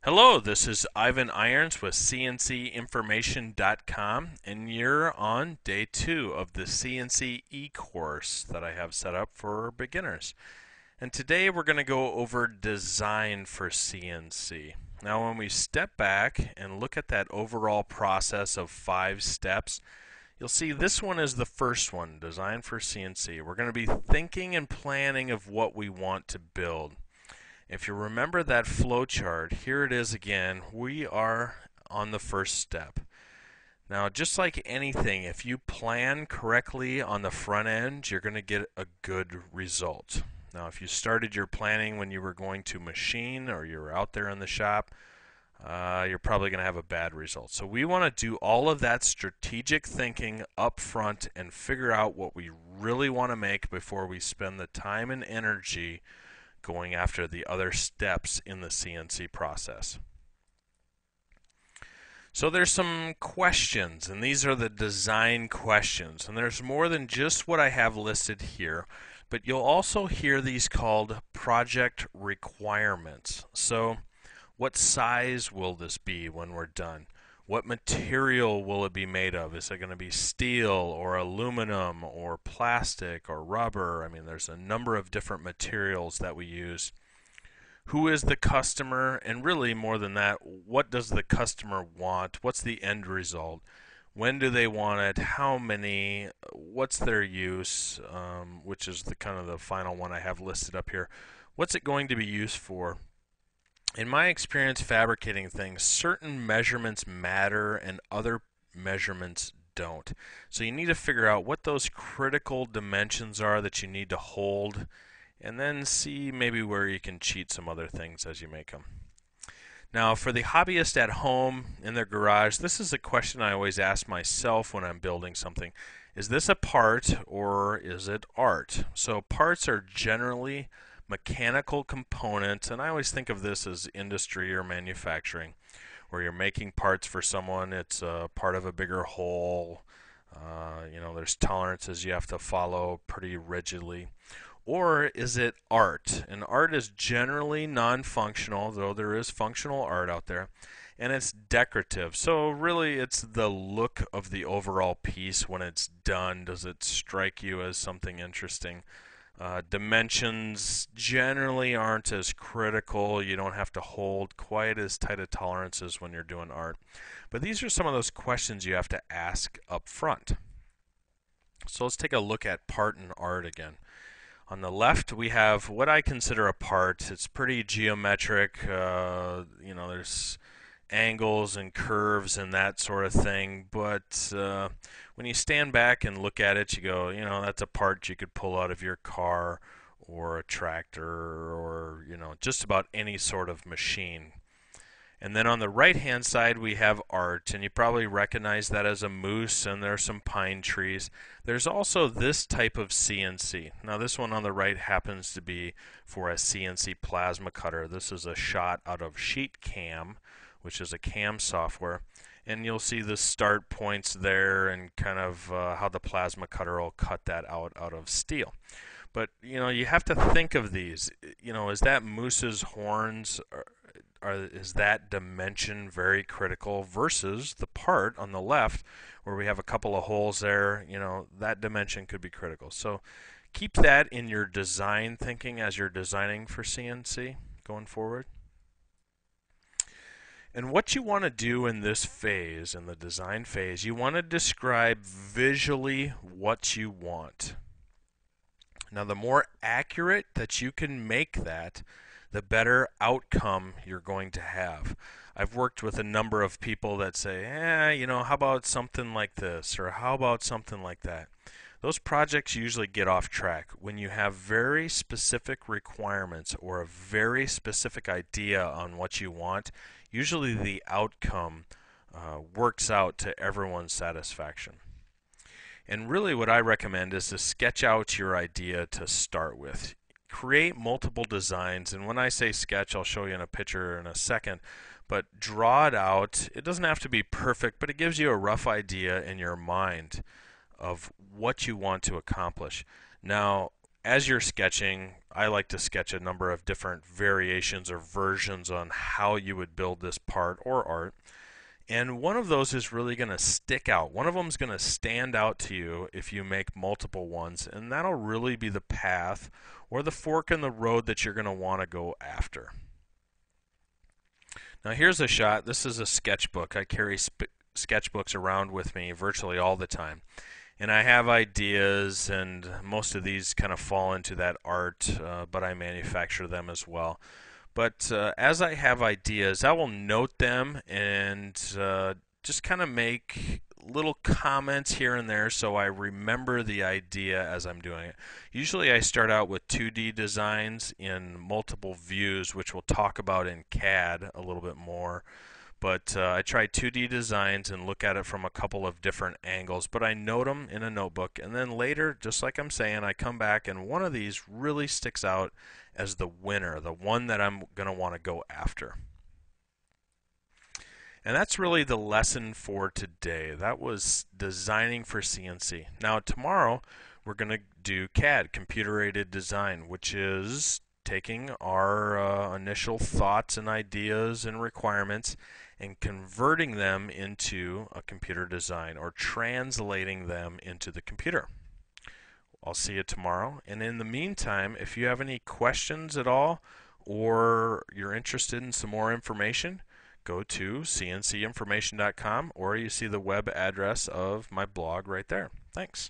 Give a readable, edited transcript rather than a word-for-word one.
Hello, this is Ivan Irons with CNC.Information.com, and you're on day 2 of the CNC e-course that I have set up for beginners. And today we're going to go over design for CNC. Now, when we step back and look at that overall process of 5 steps, you'll see this one is the first one, design for CNC. We're going to be thinking and planning of what we want to build. If you remember that flow chart, here it is again. We are on the first step. Now, just like anything, if you plan correctly on the front end, you're going to get a good result. Now, if you started your planning when you were going to machine or you were out there in the shop, you're probably going to have a bad result. So we want to do all of that strategic thinking up front and figure out what we really want to make before we spend the time and energy going after the other steps in the CNC process. So there's some questions, and these are the design questions. And there's more than just what I have listed here, but you'll also hear these called project requirements. So what size will this be when we're done? What material will it be made of? Is it going to be steel or aluminum or plastic or rubber? I mean, there's a number of different materials that we use. Who is the customer? And really, more than that, what does the customer want? What's the end result? When do they want it? How many? What's their use? Which is the kind of the final one I have listed up here. What's it going to be used for? In my experience fabricating things, certain measurements matter and other measurements don't. So you need to figure out what those critical dimensions are that you need to hold, and then see maybe where you can cheat some other things as you make them. Now, for the hobbyist at home in their garage, this is a question I always ask myself when I'm building something. Is this a part or is it art? So parts are generally mechanical components, and I always think of this as industry or manufacturing, where you're making parts for someone. It's a part of a bigger whole. There's tolerances you have to follow pretty rigidly. Or is it art? And art is generally non-functional, though there is functional art out there, and it's decorative. So really it's the look of the overall piece when it's done. Does it strike you as something interesting? Dimensions generally aren't as critical. You don't have to hold quite as tight of tolerances when you're doing art. But these are some of those questions you have to ask up front. So let's take a look at part and art again. On the left, we have what I consider a part. It's pretty geometric. There's angles and curves and that sort of thing. But when you stand back and look at it, you go, that's a part you could pull out of your car or a tractor or, just about any sort of machine. And then on the right-hand side, we have art, and you probably recognize that as a moose, and there are some pine trees. There's also this type of CNC. Now, this one on the right happens to be for a CNC plasma cutter. This is a shot out of Sheet Cam, which is a CAM software, and you'll see the start points there and kind of how the plasma cutter will cut that out of steel. But, you have to think of these. Is that moose's horns? Is that dimension very critical versus the part on the left where we have a couple of holes there? That dimension could be critical. So keep that in your design thinking as you're designing for CNC going forward. And what you want to do in this phase, in the design phase, you want to describe visually what you want. Now, the more accurate that you can make that, the better outcome you're going to have. I've worked with a number of people that say, how about something like this, or how about something like that. Those projects usually get off track. When you have very specific requirements or a very specific idea on what you want, usually the outcome works out to everyone's satisfaction. And really what I recommend is to sketch out your idea to start with. Create multiple designs, and when I say sketch, I'll show you in a picture in a second, but draw it out. It doesn't have to be perfect, but it gives you a rough idea in your mind of what you want to accomplish. Now, as you're sketching, I like to sketch a number of different variations or versions on how you would build this part or art. And one of those is really going to stick out. One of them is going to stand out to you if you make multiple ones, and that'll really be the path or the fork in the road that you're going to want to go after. Now here's a shot. This is a sketchbook. I carry sketchbooks around with me virtually all the time. And I have ideas, and most of these kind of fall into that art, but I manufacture them as well. But as I have ideas, I will note them and just kind of make little comments here and there so I remember the idea as I'm doing it. Usually I start out with 2D designs in multiple views, which we'll talk about in CAD a little bit more. But I try 2D designs and look at it from a couple of different angles, but I note them in a notebook, and then later, just like I'm saying, I come back and one of these really sticks out as the winner, the one that I'm going to want to go after. And that's really the lesson for today. That was designing for CNC. Now tomorrow we're going to do CAD, computer-aided design, which is taking our initial thoughts and ideas and requirements and converting them into a computer design or translating them into the computer. I'll see you tomorrow. And in the meantime, if you have any questions at all or you're interested in some more information, go to cncinformation.com or you see the web address of my blog right there. Thanks.